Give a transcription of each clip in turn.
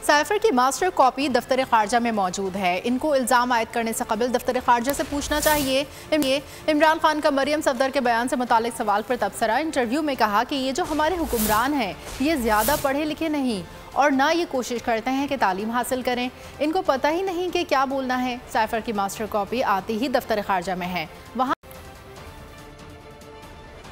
Cipher की master copy दफ्तर खारजा में मौजूद है। इनको इल्ज़ाम आयद करने से कबल दफ्तर खारजा से पूछना चाहिए। इमरान खान का मरियम सफदर के बयान से मुतालिक सवाल पर तबसरा। इंटरव्यू में कहा कि ये जो हमारे हुक्मरान हैं ये ज़्यादा पढ़े लिखे नहीं और ना ये कोशिश करते हैं कि तालीम हासिल करें। इनको पता ही नहीं कि क्या बोलना है। साइफर की मास्टर कॉपी आती ही दफ्तर खारजा में है। वहाँ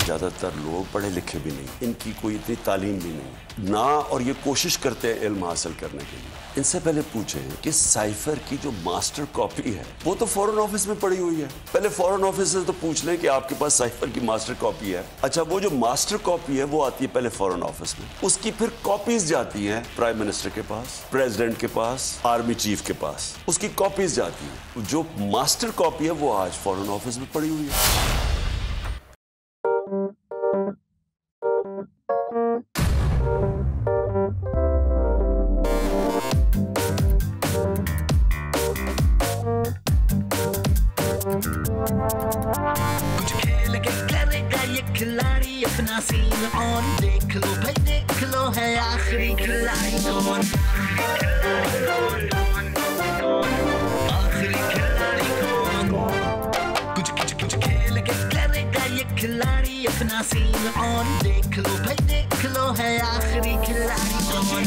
ज़्यादातर लोग पढ़े लिखे भी नहीं, इनकी कोई इतनी तालीम भी नहीं ना, और ये कोशिश करते हैं इल्म हासिल करने के लिए। इनसे पहले पूछें कि साइफर की जो मास्टर कॉपी है वो तो फॉरेन ऑफिस में पड़ी हुई है। पहले फॉरेन ऑफिस से तो पूछ लें कि आपके पास साइफर की मास्टर कॉपी है। अच्छा, वो जो मास्टर कॉपी है वो आती है पहले फॉरेन ऑफिस में, उसकी फिर कॉपीज जाती हैं प्राइम मिनिस्टर के पास, प्रेसिडेंट के पास, आर्मी चीफ के पास, उसकी कॉपीज जाती हैं। जो मास्टर कॉपी है वो आज फॉरेन ऑफिस में पड़ी हुई है। खिलाड़ी अपना सीन ऑन, देख लो भाई देख लो, है आखिरी खिलाड़ी कौन, आखिरी खिलाड़ी कौन, कुछ खेल के करेगा ये खिलाड़ी अपना सीन ऑन, देख लो भाई देख लो, है आखिरी खिलाड़ी कौन।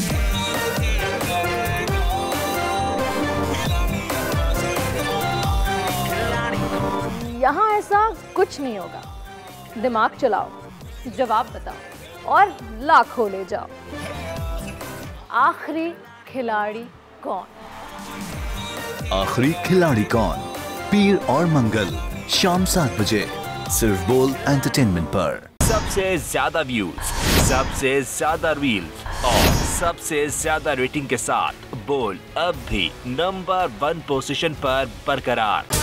यहाँ ऐसा कुछ नहीं होगा। दिमाग चलाओ, जवाब बताओ और लाखों ले जाओ। आखिरी खिलाड़ी कौन? आखिरी खिलाड़ी कौन? पीर और मंगल शाम 7 बजे सिर्फ बोल एंटरटेनमेंट पर। सबसे ज्यादा व्यूज, सबसे ज्यादा रील्स और सबसे ज्यादा रेटिंग के साथ बोल अब भी नंबर 1 पोजीशन पर बरकरार।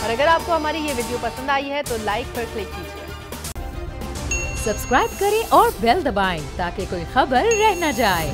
और अगर आपको हमारी ये वीडियो पसंद आई है तो लाइक पर क्लिक कीजिए। सब्सक्राइब करें और बेल दबाएं ताकि कोई खबर रह न जाए।